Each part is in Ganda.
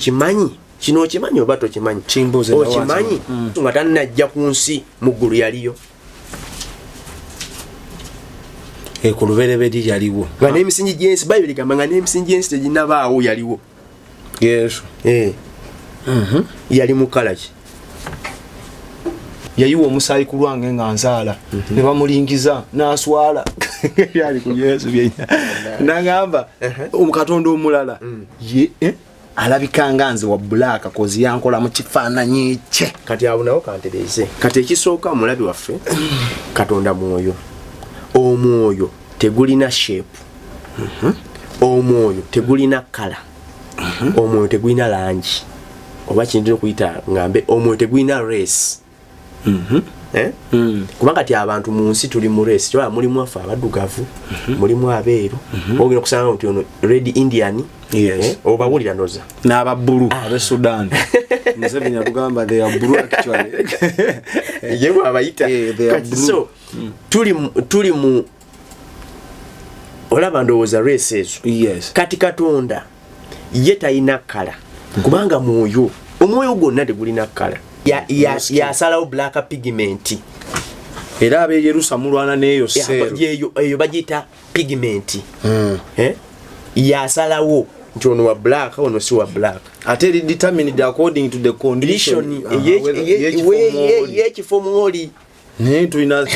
Kimanyi kino kimanyi obato kimanyi chimbuze okimanyi nga tanajja ku nsi muggulu yaliyo ku lubereberi yaliwo nga n'emisingi gy'ensi Bayibuli gamba nga n'emisingi gy'ensi teginnabaawo yaliwo Yesu yali mu kala ki yayiwa omusaayi ku lwange nga nzaala ne bamulingiza n'aswala yali ku Yesu byenya nagamba omukatonda omulala ye alabika nga nze wa black kozi yankola mu kifaananyi kye kati awo nawo kantereze kati ekisooka omulabi waffe Katonda mwoyo omwoyo tegulina shape omwoyo tegulina kala omwoyo tegulina langi oba kintu okuyita ngambe omwoyo tegulina race kubanga kati abantu mu nsi tuli mu race kyo mulimu afa abaddugavu mulimu abeeru ogenda kusanga nti ono red Indian obawulira noza n'ababbulu abe Sudan Museveni agamba they are blue actually yewe abayita so tuli mu olaba ndowooza races yes kati Katonda ye talina kala kubanga mwoyo omwoyo gwonna tegulina kala yasalawo black pigment era abe Yerusalemu lwana neyo seero eyo bagita pigment yasalawo nti ono wa black ono si wa black ate determined according to the condition yekifo mwoli ne tuina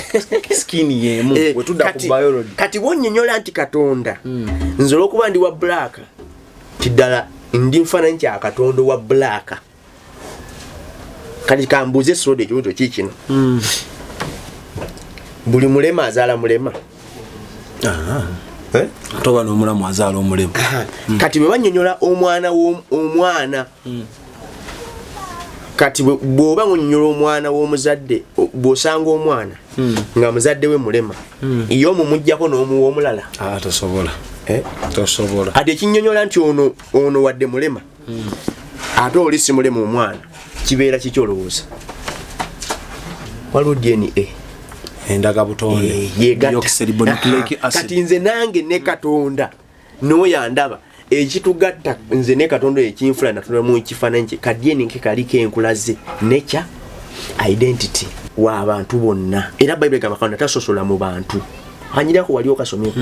skin yemu wetuda ku biology kati wonnyonnyola nti Katonda nzola okuba ndi wa black kiddala ndi nfaananyi kya Katonda wa black kati kambuze sode ekyo kikino buli mulema azaala mulema toba n'omulamu azaala omulema kati bwe bannyonnyola omwana kati bw'oba nnyonnyola omwana w'omuzadde bw'osanga omwana nga muzadde we mulema ye omumuggyako n'omuwa omulala tosobola tosobola ate ekinnyonnyola nti ono wadde mulema ate oli si mulema omwana kibeera kikyolowooza waliwo DNA endaga butonde kati nze nange ne Katonda n'oyandaba ekitugatta nze ne Katonda ekinfula natula mu kifaananyi kye kadyeni nke kaliko enkulaze nature identity wa abantu bonna era Bayibuli gamba Katonda tasosola mu bantu hanyirako wali okasomye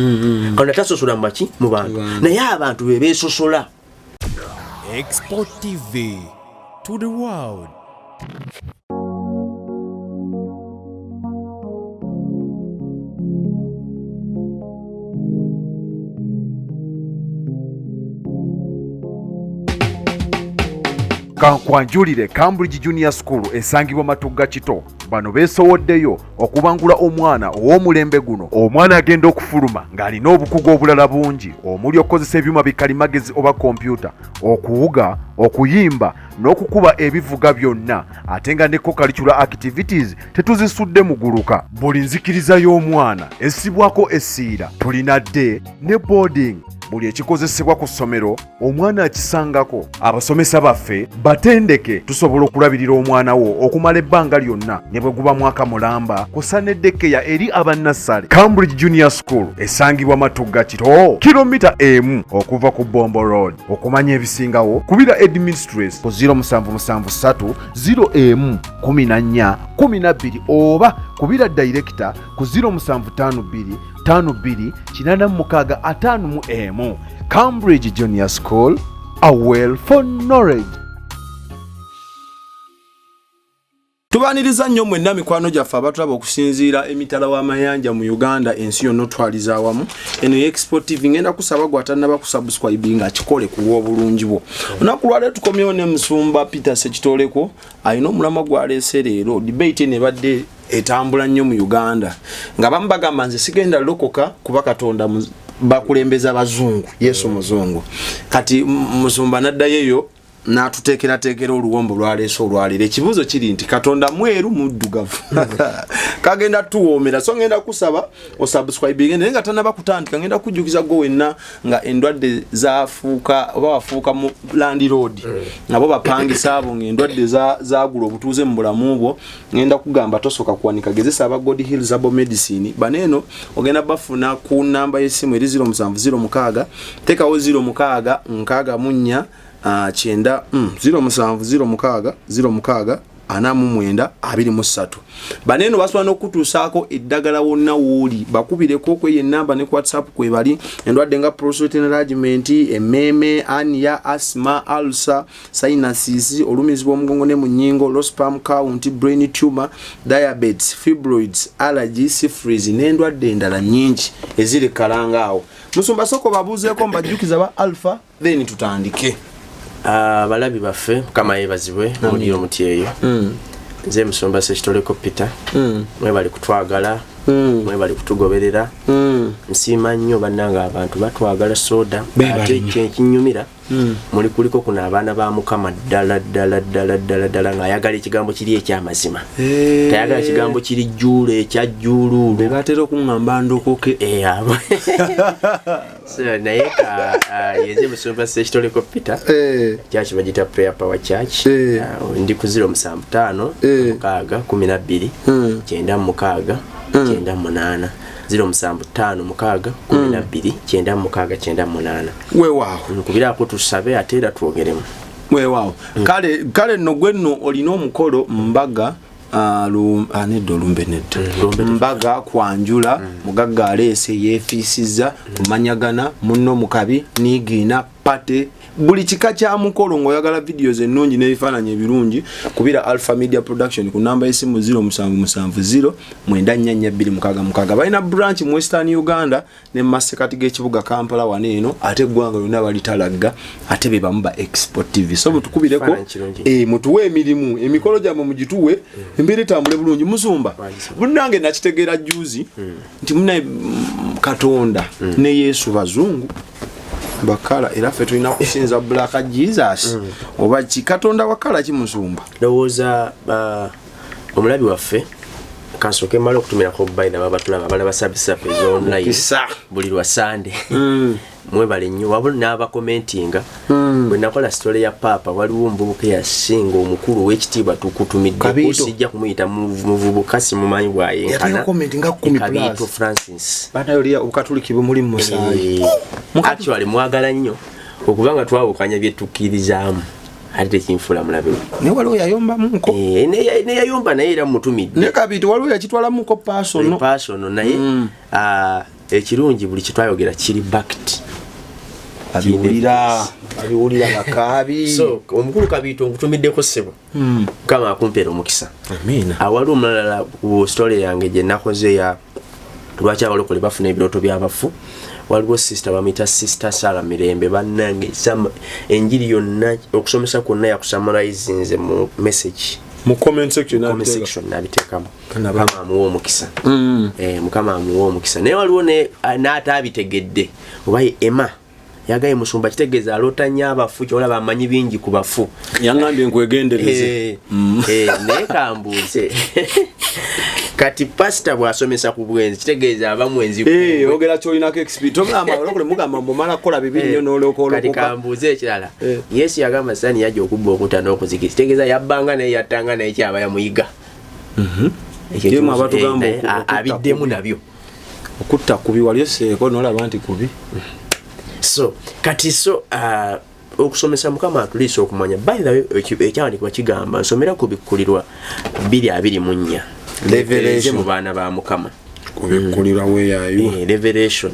Katonda tasosola mu baki mu bantu naye abantu be beesosola Export TV to the world. Kankwanjulire Cambridge Junior School esangibwa Matugga Kito bano beesowoddeyo okubangula omwana ow'omulembe guno omwana agenda okufuluma ng'alina obukugu obulala bungi omuli okukozesa ebyuma bikalimagezi oba kompyuta okuwuga okuyimba n'okukuba ebivuga byonna ate nga ne co-curricular activities tetuzisudde muguluka buli nzikiriza y'omwana essibwako essiira tulina dde ne boarding buli ekikozesebwa ku ssomero omwana akisangako abasomesa baffe batendeke tusobola okulabirira omwana wo okumala ebbanga lyonna ne bwe guba mwaka mulamba kusa n'eddekeya eri abannassale Cambridge Junior School esangibwa Matugga Kito kilomita emu okuva ku Bombo Road okumanya ebisingawo kubira administrator ku 0773 011412 oba kubira director ku 0752 52 Cambridge Junior School, a well for knowledge. Tubaniriza nnyo mwenna mikwano gyaffe abatulaba okusinziira emitala w'amayanja mu Uganda ensi yonna otwaliza awamu eno Export TV ngenda kusaba gwatannaba kusubscribe nga kikole ku lw'obulungi bwo olunaku lwaleero tukomyewo ne Musumba Peter Sekitoleko alina omulamwa gwaleese leero debate nebadde etambula nnyo mu Uganda nga bamu bagamba nze sigenda lokoka kuba Katonda bakulembeza bazungu Yesu muzungu kati Musumba naddayeyo n'atuteekera oluwombo lwaleese olwaleero ekibuuzo kiri nti Katonda mweru muddugavu kagenda tuwoomera so ngenda kusaba osubscribe naye nga tannaba kutandika ngenda kujjukiza gwe wenna nga endwadde zaafuuka oba wafuuka mu Land Road nabo bapangisa abo ng'endwadde zaagula obutuuze mu bulamu bwo ngenda kugamba tosooka kuwanika gezesa aba God Hills Herbal Medicine baneeno ogenda bafuna ku namba y'essimu eri 0706 teekawo 06 64 kyenda 0706 49 baneno basobola n'okutuusaako eddagala wonna wooli bakubireko kweyo ennamba ne ku WhatsApp kwe bali endwadde nga prostate enlargement emmeme ania asthma ulcer sinuses olumizibwa omugongo ne mu nnyingo low sperm count brain tumor diabetes fibroids allergy syphilis n'endwadde endala nnyingi eziri kalanga awo musumba soko babuuzeeko mbajjukiza ba alpha then tutandike balabi baffe kama yebazibwe muliro omuti eyo nze musumba sekitoleko Peter mwe bali kutwagala mwe bali kutugoberera nsiima nnyo bannanga abantu batwagala soda ate kyekinyumira muli kuliko kuna abaana ba Mukama ddala ng'ayagala ekigambo kiri ekyamazima tayagala ekigambo kiri jjuule ekyajjuululu bebatera okuŋŋamba ndokoke so naye yeze musumba sekitoleko Peter church bagita prayer power church ndi ku 075 mukaaga 12 96 98 075 weewaawo nkubirako tusabe ate era twogeremu weewaawo kale nno gwe nno olina omukolo mbaga nedda olumbe nedda mbaga kwanjula mugagga aleese yeefiisiza tumanyagana munno mukabi niigiina pate buli kika kya mukolo ng'oyagala videos ennungi n'ebifaananyi ebirungi kubira Alpha Media Production ku namba y'essimu 0770944266 balina branch mu Western Uganda ne masekati g'ekibuga Kampala wano eno ate eggwanga lyonna balitalagga ate be bamu ba Export TV so mutukubireko mutuwe emirimu emikolo gyammwe mugituwe embeera etambule bulungi musumba bunnange nakitegeera juzi nti muna Katonda ne Yesu bazungu bakala era ffe tulina kusinza Black Jesus oba Katonda wakala kimusumba lowooza omulabi waffe kansoke mala okutumira ko bayina babatulaba abalaba service online buli lwa Sunday mwebale nnyo wabula n'abakomentinga bwe nakola story ya papa waliwo omuvubuka yasinga omukulu w'ekitiibwa tukutumidde kusijja kumuyita muvubuka simumanyi bwayenkana Kabito Francis banayolia okatuliki bumuli musayi actually mwagala nnyo okubanga twawukanya byetukirizaamu ate kinfula mulabe ne waliwo yayomba munko ne yayomba naye era mutumidde ne Kabito waliwo yakitwala munko personal naye ekirungi buli kitwayogera kiri backed abiwulira bakabi so omukulu Kabito nkutumiddeko ssebo kama akumpeera omukisa amina awali omulala ku story yange gye nakoze ya lwaki abalokole bafuna ebirooto by'abafu waliwo sister bamita sister Sara Mirembe bannange enjiri yonna okusomesa kwonna yakusummarizinze mu message mu comment section nabiteekamu Mukama amuwa omukisa Mukama amuwa omukisa naye waliwo n'ataabitegedde oba Emma yagaye musumba kitegeeza alota nnyo abafu kyolaba amanyi bingi ku bafu yaŋŋambye nkwegendereze naye kambuuze kati pastor bw'asomesa ku bwenzi kitegeeza abamwenzi ogera kyolinako experience ogamba olokole mugamba mbomala kukola bibiri nnyo n'olokolokoka kati kambuuze ekirala Yesu yagamba sani yajja okubba okuta n'okuzikiriza kitegeeza yabbanga naye yattanga naye kyaba yamuyiga yemu abatugamba abiddemu nabyo okutta kubi wali oseeko n'olaba nti kubi so kati okusomesa Mukama atuliisa okumanya by the way ekyawandikibwa kigamba nsomera ku bikkulirwa 2:24 Revelation mu baana ba Mukama kubikkulirwa weeyayo Revelation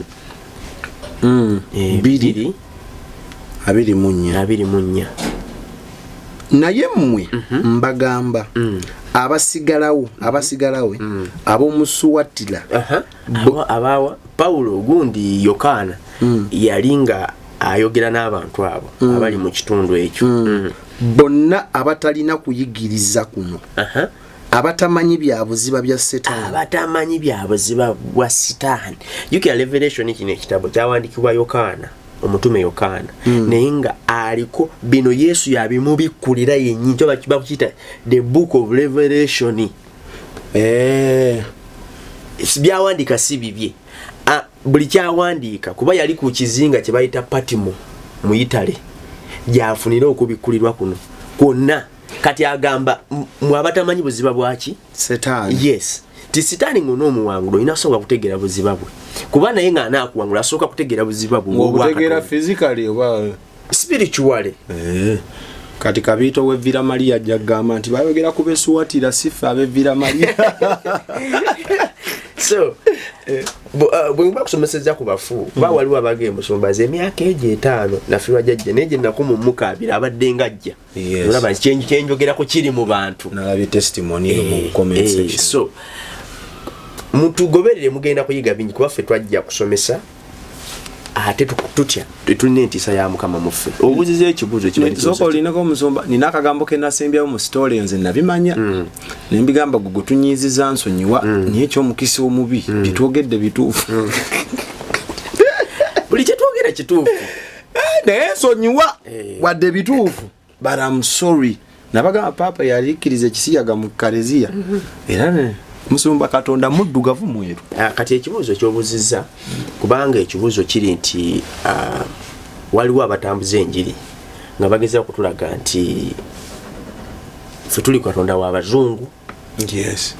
2:24 naye mmwe mbagamba abasigalawo ab'omusuwatira abawa Paulo gundi Yokaana yalinga ayogera n'abantu abo abali mu kitundu ekyo bonna abatalina kuyigiriza kuno abatamanyi byabuziba bya Setaani jukira Revelation kino ekitabo kyawandikibwa Yokaana omutume Yokaana naye nga aliko bino Yesu yabimubikkulira yennyini kyo bakiyita the book of Revelation byawandika si bibye buli kyawandiika kuba yali ku kizinga kye bayita Patimo mu Italy gyafunira okubikkulirwa kuno kwonna kati agamba mwabatamanyi buziba bwaki Setaani yes ti Setaani ngono omuwangula ina soka kutegeera buziba bwe kuba naye nga anaakuwangula asooka kutegeera buziba bwe okutegeera physically oba spiritually kati Kabito w'Evira Maria jagamba nti bayogera ku besuwatira sifa ab'Evira Maria so bwe bakusomeseza ku bafu ba waliwo abagenda musombaza emyaka egyo 5 nafirwa jajja neje nakumu mukabira abadde ngajja olaba kyenjogera ko kiri mu bantu nalabye testimony mu comment section so mutugoberere mugenda kuyiga bingi kuba ffe twajja kusomesa ate tutya tulina entiisa ya Mukama muffe obuzize ekibuuzo soko olinako omusomba nina akagambo ke nasembyawo mu story nze nabimanya nembigamba gugutunyiziza nsonyiwa niye ekyomukisi omubi bitwogedde bituufu buli kyetwogera kituufu naye nsonyiwa wadde bituufu but I'm sorry nabagamba papa yaliikiriza ekisiyaga mu Kaleziya era Musumba Katonda muddugavu mweru. Kati ekibuuzo ky'obuzizza kubanga ekibuuzo kiri nti waliwo abatambuza enjiri nga bageza kutulaga nti ffe tuli Katonda w'abazungu. Yes.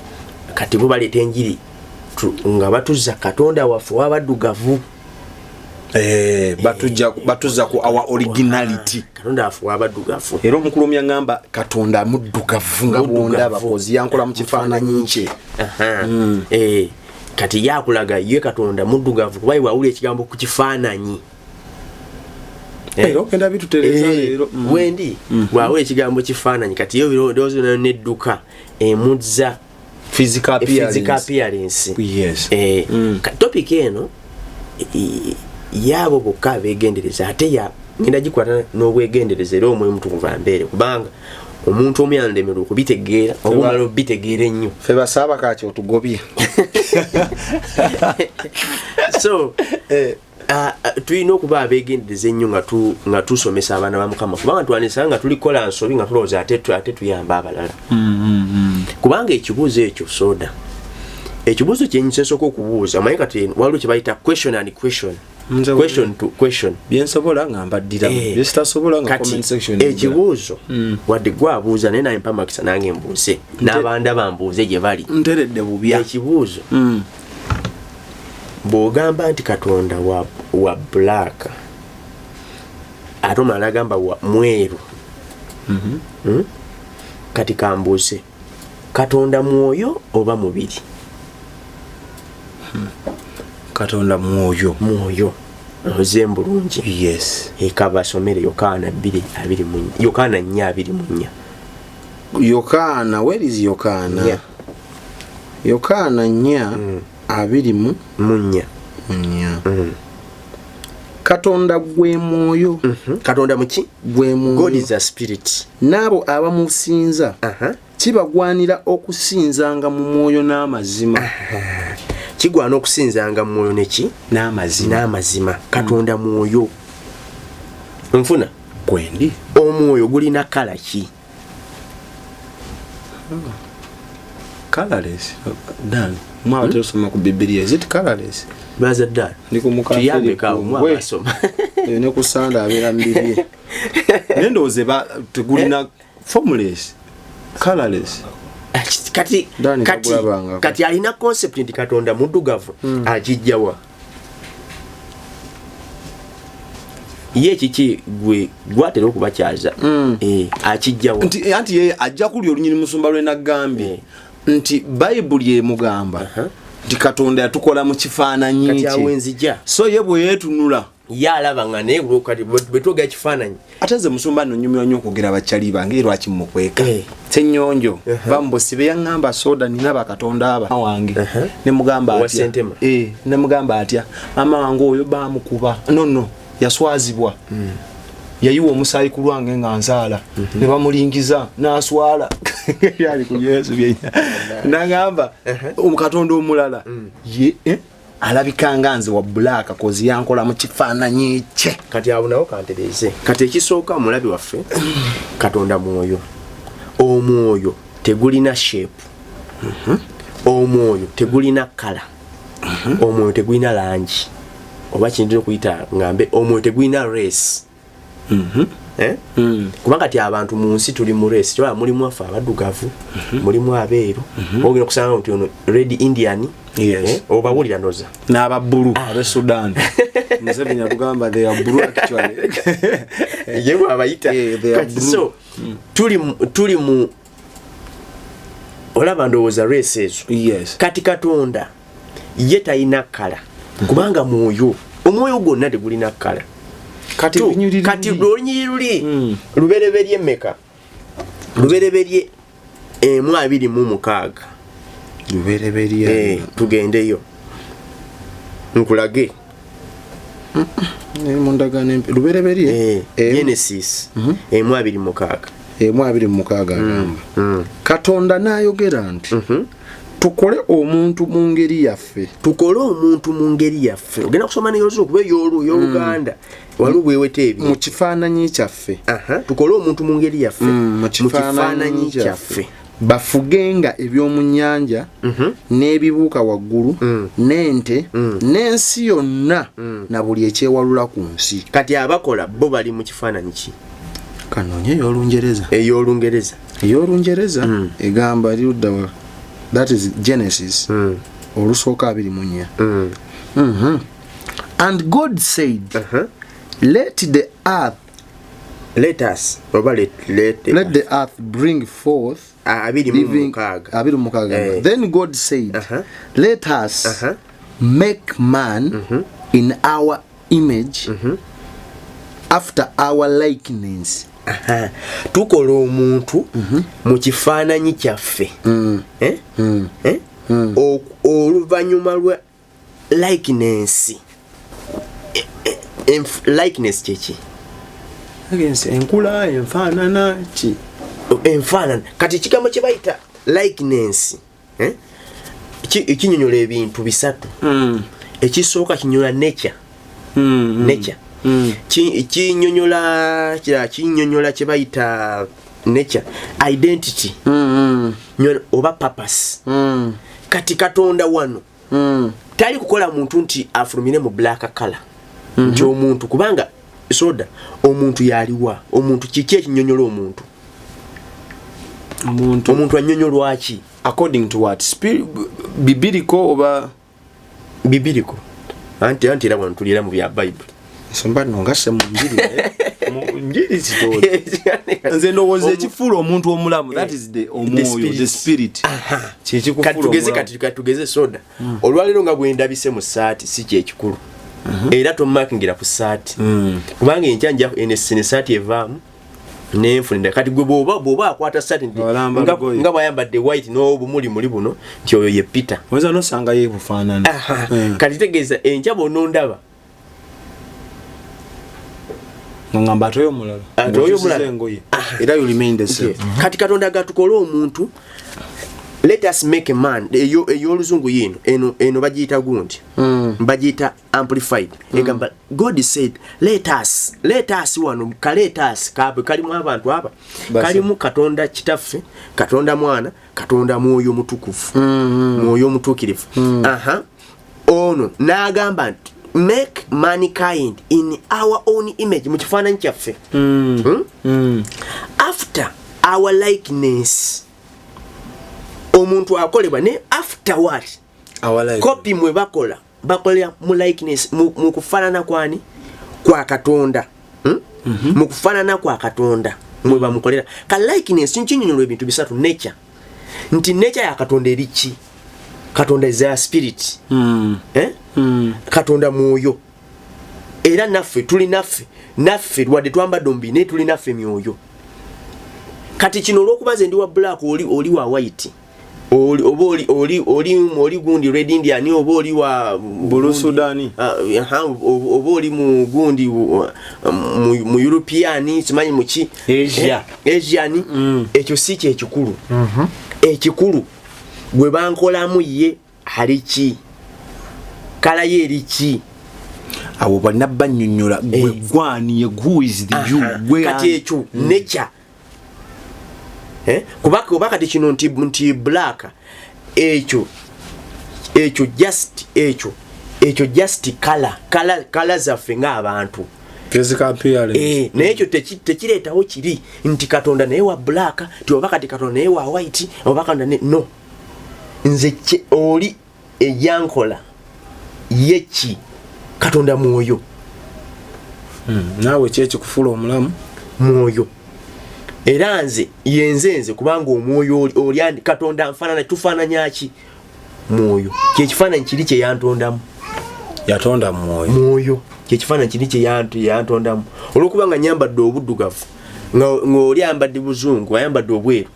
Kati bo baleeta enjiri nga batuzza Katonda waffe w'abaddugavu. Batuza ku our originality. Katonda waffe w'abaddugavu. Era omukulumya ngamba Katonda muddugavu nga bonda bakozi yankola mu kifaananyi kye. Kati yakulaga ye Katonda muddugavu kuba wawula ekigambo ku kifaananyi. Okenda bitutereza leero. Wendi wawula ekigambo kifaananyi kati yo birowoozo nedduka emuzza physical appearance. Yes. Topic eno yabo bokka begendereza ate ya ngenda gikwata n'obwegendereza era omwe mutukuvu ambeere kubanga omuntu omyandemerwa okubitegeera obumala obitegeera ennyo ffe basaba kaki otugobye so tulina okuba abegendereza ennyo nga tusomesa abaana ba Mukama kubanga twanisanga nga tulikola nsobi nga tulowooza ate tuyamba abalala kubanga ekibuuzo ekyo soda ekibuuzo kyenyisesoko okubuuza maye kati waliwo kye bayita question and question to question byensobola nga mbaddira byesitasobola nga comment section ekibuuzo wadde gwabuuza naye naye mpamakisa nange mbuuze n'abanda bambuuze gye bali nteredde bubya ekibuuzo bw'ogamba nti Katonda wa black ate omulala agamba wa mweru kati kambuuze Katonda mwoyo oba mubiri? Katonda mwoyo oze mbulungi. Yes. Ekabasomere Yokaana 2:24 Yokaana 4:24 Yokaana, where is Yokaana? Yeah. Yokaana 4:24 Katonda gwe mwoyo. Katonda muki? Gwe mwoyo. God is a spirit. Nabo abamusinza kibagwanira okusinzanga mu mwoyo n'amazima. Kigwana okusinzanga mu mwoyo neki? N'amazima. Katonda mwoyo. Nfuna gwendi omwoyo gulina kala ki? Colorless. Dan mwa tusoma ku Biblia, is it colorless? Baza Dan ndiko mukafiri tuyambe ka mwa basoma ne kusanda abera mbibye nendoze ba tegulina formless colorless. Kati alina concept nti Katonda muddugavu ajijjawa ye kiki gwe gwatera okubakyaza akijjawa anti ye ajja kuli olunyiri musumba lwe nagambye nti Bible ye mugamba nti Katonda yatukola mu kifaananyi kye kati awenzija so ye bwe yetunula yalaba nga naye kati bwetoga kifaananyi ateze musumba no nyumya nnyo okugera abakyali bange lwaki mukweka Ssenyonjo bambosi be yaŋŋamba soda nina bakatonda aba wange ne mugamba atya ne mugamba atya mama wange oyo bamukuba no yaswazibwa yayiwa omusaayi ku lwange nga nzaala ne bamulingiza n'aswala yali ku Yesu byenya nagamba omukatonda omulala ye alabika nze wa black kozi yankola mu kifaananyi kye kati abunawo kantereze kati ekisooka omulabi waffe Katonda mwoyo omwoyo tegulina shape omwoyo tegulina kala omwoyo tegulina langi oba kintu okuyita ngambe omwoyo tegulina race kubanga ti abantu mu nsi tuli mu race mulimu afa abaddugavu mulimu abeeru ogenda kusanga nti ono red Indian Yes. Obawulira noza n'aba blue abe Sudan Museveni atugamba they are blue actually yewe abayita so tuli mu olaba ndowooza race ezo. Yes. Kati Katonda ye talina kkala kubanga mwoyo omwoyo gwonna tegulina kkala. Kati lunyiri luli lubereberye mmeka lubereberye 26 lubereberye tugendeyo nkulage mundagane lubereberye Genesis 26 agamba Katonda n'ayogera nti tukole omuntu mu ngeri yaffe ogenda kusoma neyozo okuba y'Oluganda waliwo bwewete ebi mu kifaananyi kyaffe tukole omuntu mu ngeri yaffe mu kifaananyi kyaffe bafugenga eby'omu nnyanja n'ebibuuka waggulu n'ente n'ensi yonna na buli ekyewalula ku nsi. Kati abakola bo bali mu kifaananyi ki? Kanoonye ey'Olungereza egamba liudda that is Genesis olusooka 24. And God said let the earth let the earth bring forth living. Then God said let us make man in our image after our likeness. Tukola omuntu mu kifaananyi kyaffe oluvannyuma lwa likeness. Likeness kyeki enkula enfaanana ki enfaanana. Kati ekigambo kye bayita likeness kinyonyola ebintu bisatu. Ekisooka kinyonyola nature. Kinyonyola kye bayita nature identity oba purpose. Kati Katonda wano tali kukola muntu nti afulumire mu black color nti omuntu kubanga soda omuntu yaliwa omuntu kiki ekinyonyola omuntu anyonyolwa ki according to what biblical oba biblical anti era bano tulira mu bya Bible somba nongase mu njiri sitoli nze ndowooza ekifuula omuntu omulamu that is the omwoyo the spirit katugeze soda olwaliro nga bwendabise mu saati si kyekikulu era tomakingira ku saati kubanga enkyanja enesene saati evaamu nenfunira kati gwe bwoba akwata saati nga bwayambadde white n'obumuli muli buno nti oyo ye Peter oyinza nosanga ye bufaanana kati tegeeza enkya bw'onondaba ngamba atoyo mulala era you remain the same. Kati Katonda gatukole omuntu let us make a man ey'oluzungu yino eno bagiyita gundi bagiyita amplified egamba God said let us wano let us kalimu abantu aba kalimu Katonda kitaffe Katonda mwana Katonda mwoyo mutukufu mwoyo mutuukirivu ono n'agamba nti make mankind in our own image mu kifaananyi kyaffe after our likeness. Omuntu akolebwa ne afterward copy mwe bakola mu likeness mu kufaanana kwani kwa Katonda mu kufaanana kwa Katonda mwe bamukolera ka likeness nkinyonyola ebintu bisatu nature nti nature ya Katonda eriki Katonda is a spirit Katonda mwoyo era naffe tuli naffe lwadde twambadde ombine tuli naffe myoyo. Kati kino olw'okubaze ndi wa black oli wa white oli gundi red Indian oba oli wa blue Sudani oba oli mu gundi mu European simanyi muki Asian ekyo si kyekikulu ekikulu gwe bankolamu ye haliki kala ye eriki abo bana banyonyola gwe gwani who is the you gwe kati ekyo nature kuba kati kino nti black ekyo just color zaffe ng'abantu physical appearance naye ekyo tekireetawo kiri nti Katonda naye wa black ti oba kati Katonda naye wa white oba Katonda no nze oli eyankola yeki Katonda mwoyo. Naawe kyeki kufula omulamu mwoyo. Era nze yenzenze kubanga omwoyo oli Katonda nfanana tufananya ki mwoyo. Kye kifaananyi kiri kye yantondamu. yatonda mwoyo. Mwoyo kye kifaananyi kiri kye yantondamu. Olwokubanga nyambadde obuddugavu ng'oli ayambadde buzungu ayambadde obweru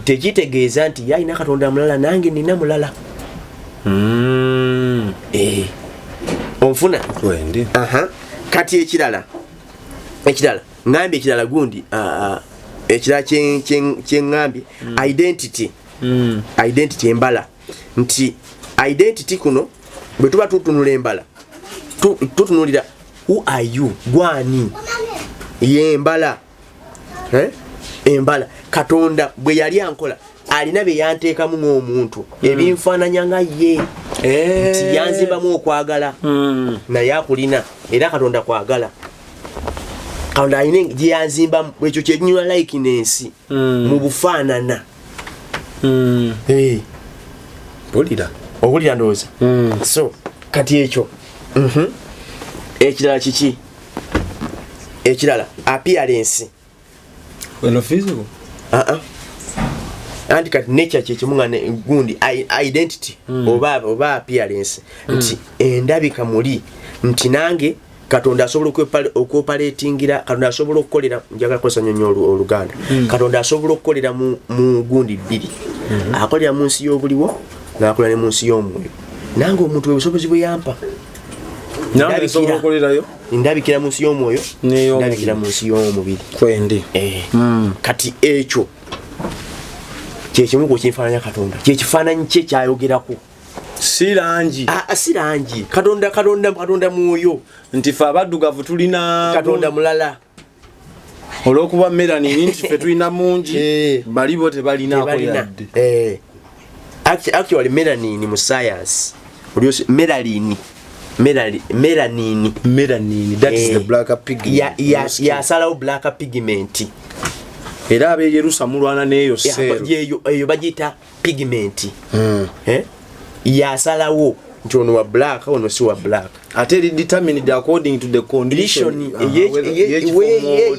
tekitegeeza nti yalina Katonda mulala nange nina mulala. Onfuna wendi. Kati ekirala ngambye ekirala gundi ekirala kyeŋŋambye identity embala nti identity kuno bwe tuba tutunula embala tutunulira who are you gwani yembala embala Katonda bwe yali ankola alina bye yanteekamu ng'omuntu ebinfaananya nga ye nti yanzimbamu okwagala naye akulina era Katonda kwagala. Katonda alina gye yanzimbamu ekyo kyenyula likeness mu bufaanana. Owulira ndowooza. So kati ekyo ekirala kiki ekirala appearance physical anti kati nature kyekimu nga gundi identity oba appearance nti endabika muli nti nange Katonda asobola okopalatingira Katonda asobola okukolera njagala kukozesa nnyo Oluganda Katonda asobola okukolera mu gundi bbiri akolera mu nsi y'obuliwo n'akolera ne mu nsi y'omwoyo. Nange omuntu obusobozi bwe yampa nange asobola okukolerayo ndabikira mu nsi y'omwoyo ndabikira mu nsi y'omubiri kwendi. Kati ekyo kyekimu ku kinfaananya Katonda kyekifaananyi kye kyayogerako si langi. Si langi. Katonda mwoyo nti fe abaddugavu tulina Katonda mulala olw'okuba melanin nti fe tulina mungi bali bo tebalinaako yadde. Actually melanin mu science melanin that is the black pigment yasalawo black pigment era abe Yerusa mulwana neyo sero eyo bagita pigment yasalawo nti ono wa black ono si wa black ate determined according to the condition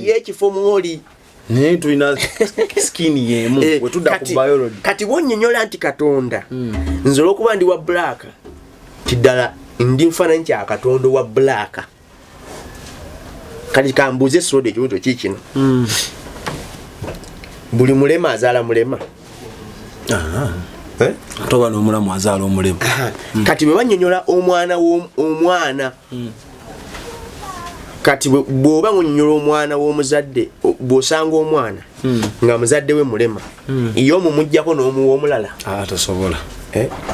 yekifo mwoli naye tulina skin yemu wetudda ku biology. Kati wonnyonnyola nti Katonda nze olw'okuba ndi wa black kiddala ndi nfaananyi kya Katonda wa black. Kati kambuuze sode ekibuuzo kikino buli mulema azaala mulema. Toba n'omulamu azaala omulema. Kati bwe bannyonnyola omwana kati bw'oba nnyonnyola omwana w'omuzadde bw'osanga omwana nga muzadde we mulema iyo omumuggyako n'omuwa omulala tosobola.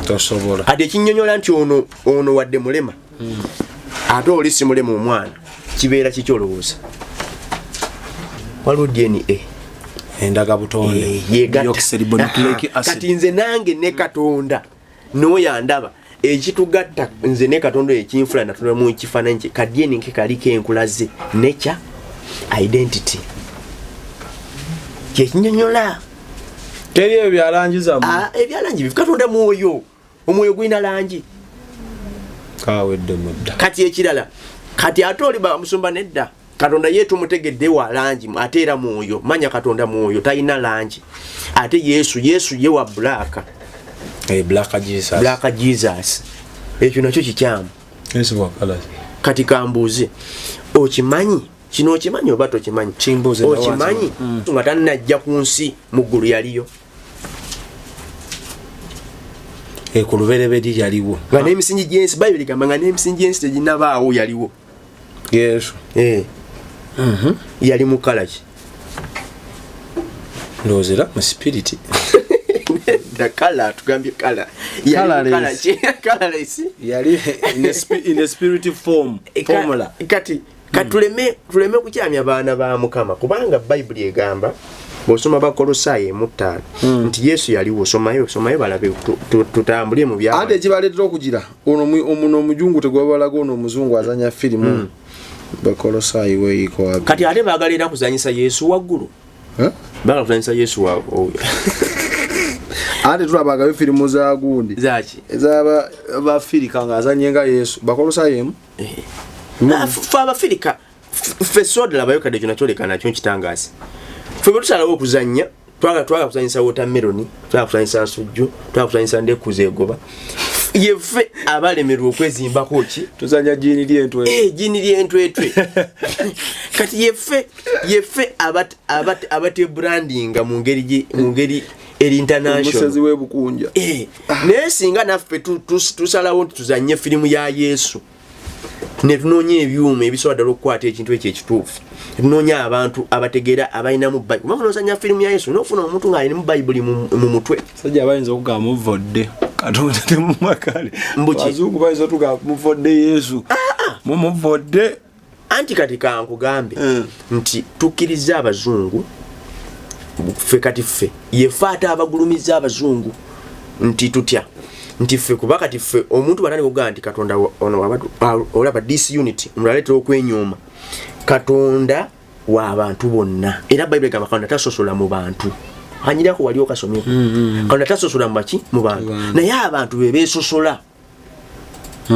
Tosobola. Kati ekinnyonnyola nti ono wadde mulema ate oli si mulema omwana kibeera kiki olowooza? Waliwo DNA endaga butonde kati nze nange ne Katonda n'oyo andaba ekitugatta nze ne Katonda ekinfula natunula mu kifaananyi kye kadyeni nke kaliko enkulaze nature identity kyekinyonnyola teri ebyo byalangi zamu ebyalangi bifu Katonda mwoyo omwoyo gulina langi kawedde mudda. Kati ekirala kati ate oli bamusumba nedda Katonda yetu mutegedde wa langi ate era mwoyo manya Katonda mwoyo talina langi ate Yesu ye wa black black Jesus ekyo nakyo kikyamu. Kati kambuuze okimanyi kino okimanyi oba tokimanyi? Okimanyi nga tannajja ku nsi mu ggulu yaliyo ku lubereberi yaliwo nga n'emisingi gy'ensi Bayibuli gamba nga n'emisingi gy'ensi teginnabaawo yaliwo Yesu. Yali mu kala ki? Ndoozera mu spirit. The color tugambye color colorless yali in the spirit form formula. Kati tuleme kukyamya abaana ba Mukama kubanga Bayibuli egamba bw'osoma Bakolosayi 5 nti Yesu yaliwo. Somayo balabe tutambulye mu byabo. Ate kibaleetera okugira ono omujungu tegwabalaga ono omuzungu azanya firimu Bakolosayi weeyiko. Kati ate baagala era kuzanyisa Yesu waggulu. Baagala kuzanyisa Yesu ate tulabaga filimu za gundi zaki ezaba Abafirika nga azanyenga Yesu bakolosa yemu fa Abafirika fe soda labayo kade kino kyoleka nakyo kitangazi fe tusalawo okuzanya twaga kuzanyisa watermelon twaga kuzanyisa sujju twaga kuzanyisa ndekuze egoba yefe abalemerwa okwezimba koki tuzanya jini lyentwe jini lyentwetwe kati yefe abate branding mu ngeri eri international musezi webukunja naye singa naffe tusalawo tuzanye filimu ya Yesu ne tunonye ebyuma ebisobola okukwata ekintu ekyo ekituufu tunonye abantu abategeera abalina mu Bible mufuna osanya filimu ya Yesu nofuna omuntu ng'alina mu Bible mu mutwe sajja abayinza okugamba muvodde Katonda temumakale abazungu bayinza okugamba muvodde Yesu muvodde anti kati kankugambe nti tukkiriza abazungu ffe kati ffe yefaata abagulumiza abazungu nti tutya nti ffe kuba kati ffe omuntu batani kugamba nti Katonda ono olaba disunity mulaletera okwenyuma Katonda wa abantu bonna era Bible gamba Katonda tasosola mu bantu hanyirako wali okasomye Katonda tasosola mu baki mu bantu naye abantu bebesosola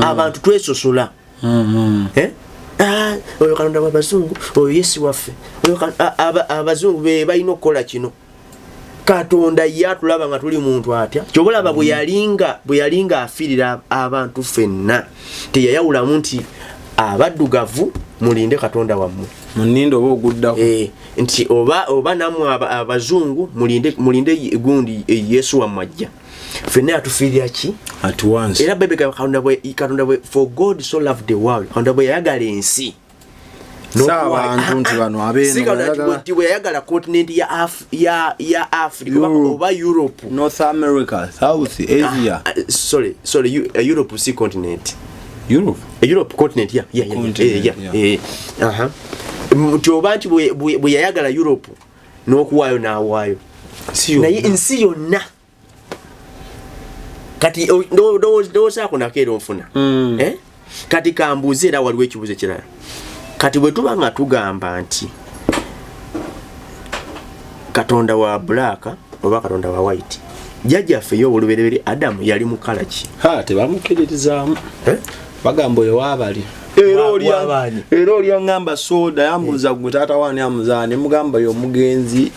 abantu twesosola oyo Katonda w'abazungu oyo Yesu waffe abazungu be balina okukola kino Katonda yatulaba nga tuli muntu atya kyobalaba bwe yalinga afirira abantu ffenna teyayawulamu nti abaddugavu mulinde Katonda wammwe munindo oba oguddako nti oba namwe abazungu mulinde gundi Yesu wammwe ajja ffenna yatufirira ki at once era Bible Katonda bwe for God so loved the world Katonda bwe yayagala ensi n'abantu nti bano abeeno bwe yayagala continent ya Africa oba Europe North America South Asia sorry Europe si continent Europe continent nti oba nti bwe yayagala Europe n'okuwaayo n'awaayo naye ensi yonna kati ndowoozaako nakeera onfuna kati kambuuze era waliwo ekibuuzo kirala kati bwe tuba nga tugamba nti Katonda wa black oba Katonda wa white jjajjaffe y'obuluberebere Adamu yali mu kala ki tebamukiririzaamu bagamba oyo waabali era olya ngamba soda yambuuza gwe taata waani amuzaala ne mugamba yo omugenzi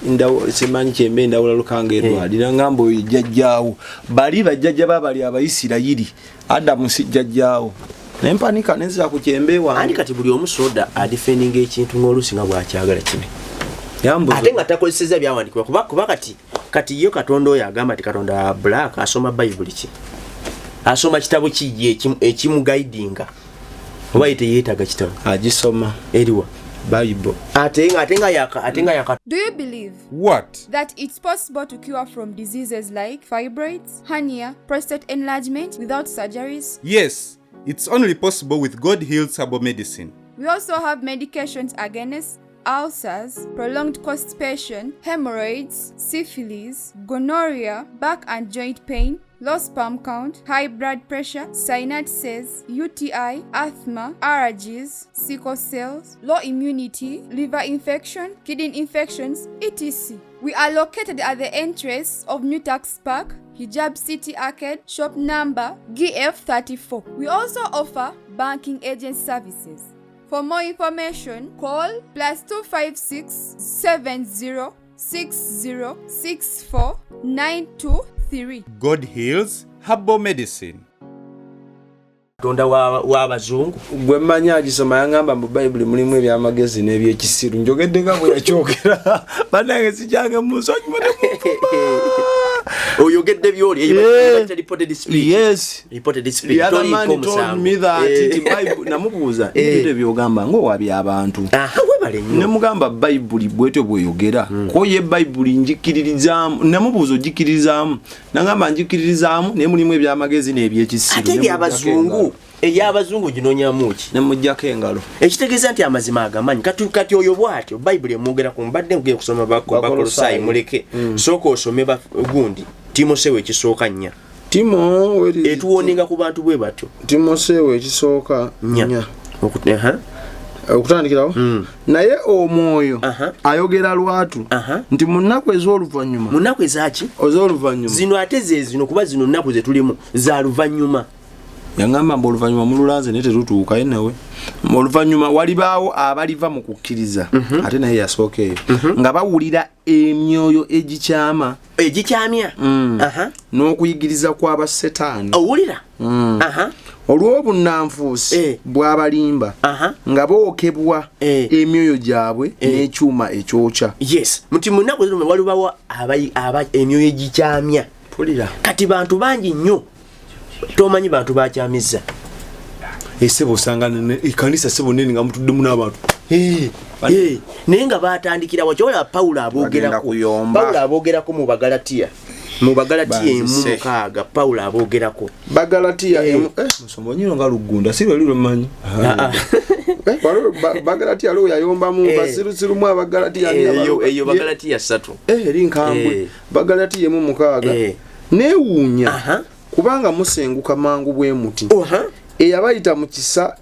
simanyi kyembe endawula lukanga erwalira ngamba oyo jjajjaawo bali bajjajja babali Abayisirayiri Adamu si jjajjaawo nempanika nenzira ku kyembe wange andi kati buli omu soda adifendinga ekintu ng'oluusi nga bwakyagala kime ate nga takozeseza byawandikibwa kuba kati yo Katonda oyo agamba ti Katonda wa black asoma Bible ki asoma kitabo ki ekimugaidinga oba yeetaga kitabo agisoma eriwa Bible ate nga yaka Do you believe What? that it's possible to cure from diseases like fibroids, hernia, prostate enlargement without surgeries? Yes, it's only possible with God Heals Herbal Medicine. We also have medications against ulcers, prolonged constipation, hemorrhoids, syphilis, gonorrhea, back and joint pain, low sperm count, high blood pressure, sinuses, UTI, asthma, allergies, sickle cells, low immunity, liver infection, kidney infections, etc. We are located at the entrance of New Tax Park, Hijab City Arcade, shop number GF34. We also offer banking agent services. For more information, call +256 70 60 64 923. God Heals Herbal Medicine. Katonda w'abazungu gwe mmanyi agisoma yangamba mu Bible mulimu ebyamagezi n'ebyekisiru njogedde nga bwe yakyogera bannange sikyange musonyi oyogedde byoli reported speech. Yes, reported speech. The other man told me that Bible namubuuza ebyo byogamba ng'owabye abantu ne mugamba Bible bwetyo bweyogera ko ye Bible njikiririzaamu namubuuza ogikiririzaamu nangamba njikiririzaamu ne mulimu ebyamagezi n'ebyekisiru ate abazungu ey'abazungu ginonyamu ki ne mujjako engalo ekitegeeza nti amazima agamanyi kati oyo bw'atyo Bible emwogera ku mbadde ngiye kusoma Bakolosayi muleke sooka osome gundi Timoseewo ekisooka 4 Timo etuwoninga ku bantu bwe batyo Timoseewo ekisooka 4 okutandikirawo naye omwoyo ayogera lwatu nti mu nnaku ez'oluvannyuma mu nnaku ezaki ez'oluvannyuma zino ate zino kuba zino nnaku ze tulimu za luvannyuma yaŋŋamba mbu oluvannyuma mululanze naye terutuukayo nawe oluvannyuma walibaawo abaliva mu kukkiriza ate naye yasooka eyo nga bawulira emyoyo egikyamya n'okuyigiriza kw'abasetaani owulira olw'obunnanfuusi bw'abalimba nga bookebwa emyoyo gyabwe n'ekyuma ekyokya yes muti mu nnaku zino walibawo emyoyo egikyamya kati bantu bangi nnyo tomanyi bantu bakyamizza ese bosanga ekanisa sebo nene nga mutuddemu n'abantu naye nga batandikira wakyola Pawulo aboogerako mu Bagalatiya emu mukaaga Pawulo aboogerako Bagalatiya musomo nyiro nga lugunda si lwe lumanyi Bagalatiya lo yayombamu basirusiru mu Abagalatiya eyo Bagalatiya 3 eri nkambwe Bagalatiya emu mukaaga neewuunya kubanga musenguka mangu bwe muti eyabayita mu kisa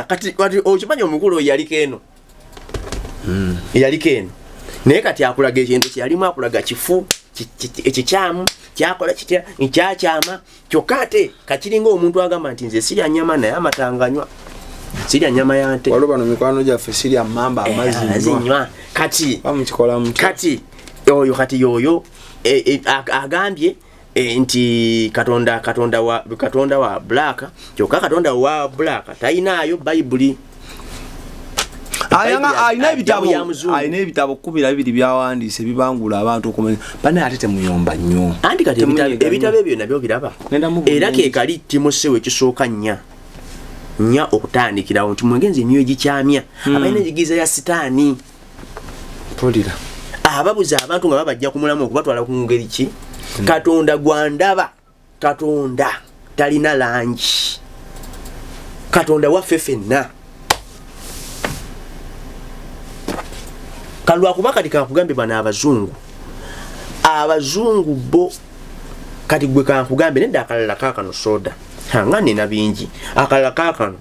kati okimanyi omukulu yaliko eno naye kati akulaga ekintu kyalimu akulaga kifu ekikyamu kyakola kitya nkyakyama kyokka ate kakiringa omuntu agamba nti nze sirya nyama naye amatanganywa sirya nyama ya nte waliwo bano mikwano gyaffe sirya mamba amazinywa kati yoyo agambye nti katonda wa black kyokka katonda wa black tayinaayo bayibuli ayina ebitabo 12 byawandiise bibangula abantu okumanya banaye ate temuyomba nnyo anti kati ebitabo ebyo nabyo biraba era kekali Timoseewo ekisooka nnya okutandikirawo nti mwegenzi emyoyo gikyamya abalina enjigiriza ya sitaani polira ababuza abantu nga babajja kumulamu okubatwala ku ngeri ki Katonda gwandaba Katonda talina langi Katonda waffe ffenna kalwa kuba kati kankugambe bana abazungu bo kati gwe kankugambe nedda akalala kaakano soda nga nina bingi akalala kaakano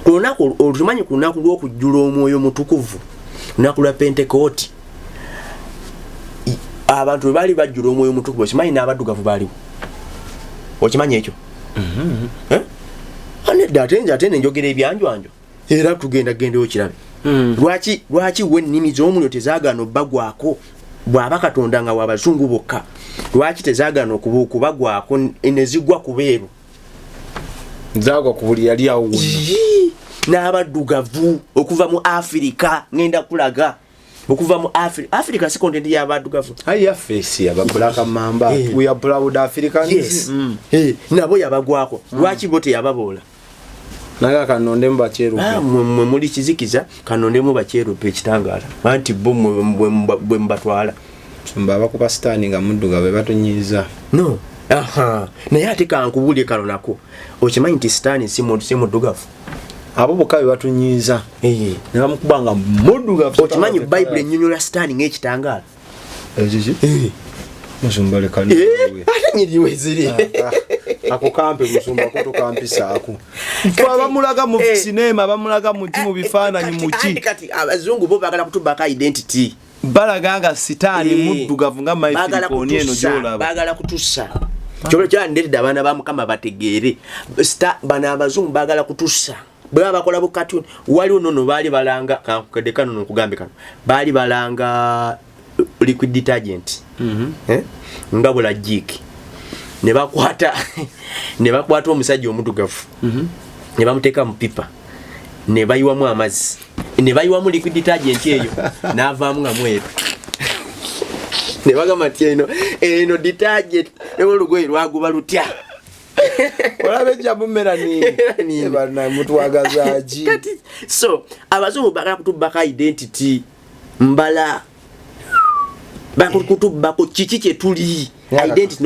kulunaku olumanyi ku lunaku lw'okujjula omwoyo mutukuvu lunaku lwa Pentekooti abantu bali bajjula omwoyo mutukuvu okimanyi n'abaddugavu baaliwo okimanyi ekyo nedda ate nenjogera ebyanjwanjo era tugendagendeyo kirabe lwaki we ennimi z'omuliro tezaagaana obbagwako bw'aba Katonda nga w'abazungu bokka lwaki tezaagaana okubagwako ne zigwa ku beeru zaagwa ku buli yali awo n'abaddugavu okuva mu Afirika ngenda kulaga okuva mu Africa si content y'abaddugavu face ya black mamba we are proud Africans nabo yabagwako lwaki bote yababoola naga kanonde mbacherupe mwe muli kizikiza kanonde mu bacherupe ekitangala anti bo bwe mbatwala mbaba ku pastani nga mudduga bwe batonyiza no naye ate kankubulye kalonako okimanyi nti stani si muddugavu abo bokabe batunyiza ne bamukubanga muddugavu okimanyi Bible ennyonnyola stani ng'ekitangala musumbale kali nyiriwe ziri ako kampe musumba ko kampisa ako kwa bamulaga mu cinema bamulaga mu timu bifaananyi muki kati abazungu bo bagala kutubaka identity balaganga sitani muddugavu nga maifirikoni eno gyolaba bagala kutussa kyolo kyandetedde abaana ba Mukama bategeere bana abazungu bagala kutussa bwe bakola bu cartoon waliwo nono baali balanga kankede kano nokugambe kano baali balanga liquid detergent nga bula jiki ne bakwata omusajja omuddugavu ne bamuteeka mu pipa ne bayiwamu amazzi ne bayiwamu liquid detergent eyo n'avaamu nga mweru ne bagamba ti eno detergent n'olugoye lwaguba lutya olabe jabu merani bana mutwagazaji so abazungu bagala kutubaka identity mbala bakutubako kiki kye tuli identity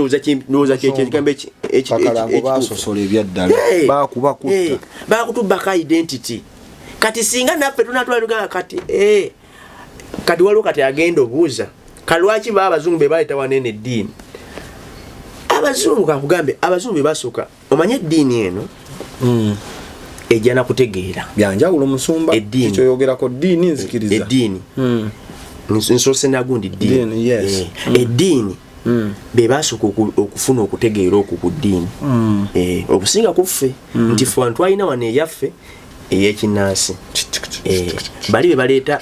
noza kyekigambe ekikalango basosola ebyaddala bakubakutta bakutubaka identity kati singa naffe tunatwaluganga kati kati waliwo kati agenda obuuza kalwaki baba abazungu be baleeta wanene eddiini abazungu kakugambe abazungu be basooka omanye eddiini eno ejana kutegeera byanjawulo musumba Eddiini. kyoyogerako ddiini nzikiriza eddiini nsose nagundi ddiini yes. eddiini be basooka okufuna okutegeera okwo ku ddiini okusinga kuffe nti ffe abantu alina wano eyaffe ey'ekinnansi bali be baleeta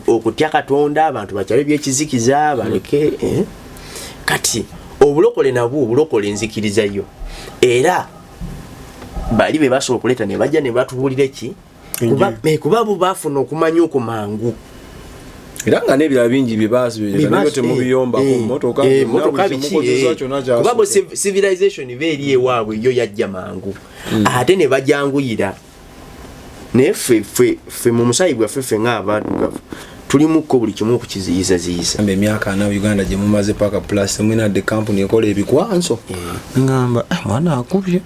okutya Katonda abantu bakyabe byekizikiza baleke kati obulokole nabwo obulokole nzikirizayo era bali be basobola okuleeta ne bajja ne batubuulira eki kuba bo baafuna okumanya okwo mangu era nga n'ebirala bingi byebaasibyo temubiyomba ku motoka kuba bo civilization beeri ewaabwe yo yajja mangu ate ne bajanguyira naye ffe mu musayi gwaffe ffe ng'abaaddugavu tulimukko buli kimu okukiziyizaziyiza emyaka 4 Uganda gye mumaze paka plus mwinadde kampuni ekola ebikwanso ngamba mwana akubye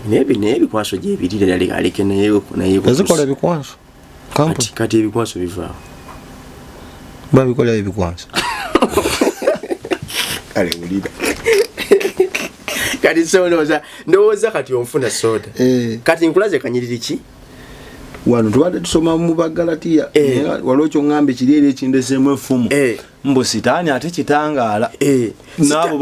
naye ebikwanso gyebirira aleke naye ezikola ebikwanso kati ebikwanso bivaawo babikola ebikwanso alewulira kati ndowooza kati onfuna soda kati nkulaze kanyiriri ki wano tubadde tusoma mu Bagalatiya waliwo kyongamba ekiri ekindeseemu effumu mbu sitaani ate kitangaala naabo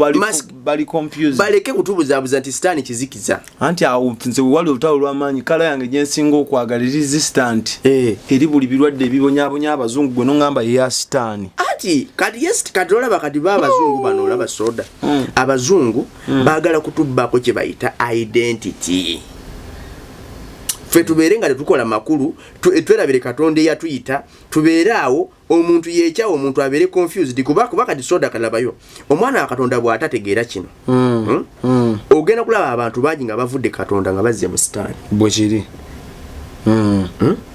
bali confused baleke kutubuzaabuza nti sitaani kizikiza anti awo nze wali olutalo lw'amaanyi kala yange gyensinga okwagala resistant eri buli birwadde ebibonyaabonya abazungu gwe nongamba yeya sitaani ati kati olaba kati baabazungu bano olaba soda abazungu baagala kutubbako kye bayita identity ffe tubeere nga tetukola makulu twerabire Katonda eyatuyita tubeere awo omuntu yekyawo omuntu abeere confused kuba kati soda kalabayo omwana wa Katonda bw'atategeera kino ogenda kulaba abantu bangi nga bavudde Katonda nga bazze mu sitaani bwekiri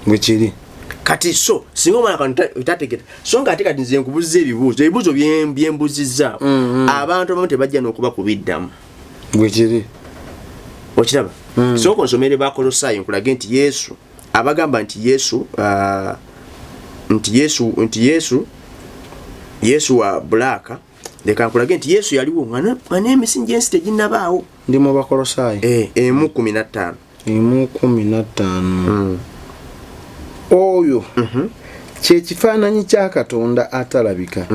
bwekiri kati so singa omwana Katonda tategeera so nga ate kati nze nkubuuza ebibuuzo byembuzizza abantu abamu tebajja n'okuba kubiddamu bwekiri okiraba so konsomere ba Kolosaayo nkulage nti Yesu abagamba nti Yesu wa black leka nkulage nti Yesu yaliwo nga n'emisingi ensi teginnabaawo ndi mu Bakolosaayo 1:15 oyo kye kifaananyi kya Katonda atalabika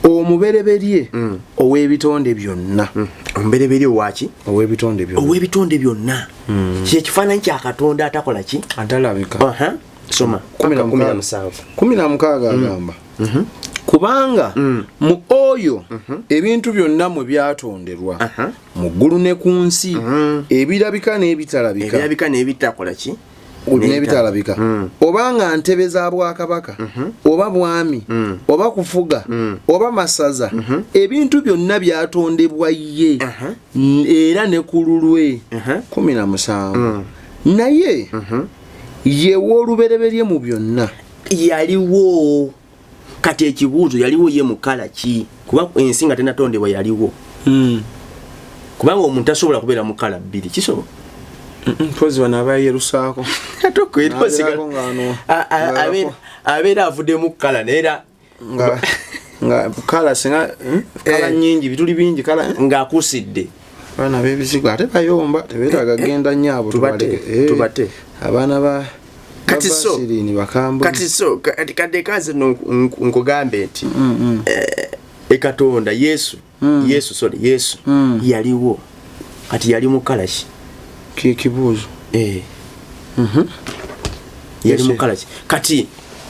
omubereberye ow'ebitonde byonna omubereberye waki ow'ebitonde byonna kye kifaananyi kya Katonda atakola ki atalabika soma 16 agamba kubanga mu oyo ebintu byonna mwe byatonderwa mu ggulu ne ku nsi ebirabika n'ebitakola ki n'ebitalabika obanga ntebe za bwakabaka oba bwami oba kufuga oba masaza ebintu byonna byatondebwa ye era ne ku lulwe 17 naye yewe olubereberye mu byonna yaliwo kati ekibuuzo yaliwo ye mukala ki kuba ensi nga tenatondebwa yaliwo kubanga omuntu asobola kubeera mukala bbiri kisobola mpozi bano abayerusaako abeera avuddemu kala neera nga kala singa kala nyingi bituli bingi kala ng'akusidde abaana b'ebizigo ate bayomba tebeetaaga genda nnyabo tubate abaana ba kati so bakambwe kati so kati kaze nkugambe nti Katonda Yesu yaliwo kati yali mukala ki kibuuzo yali mukala ki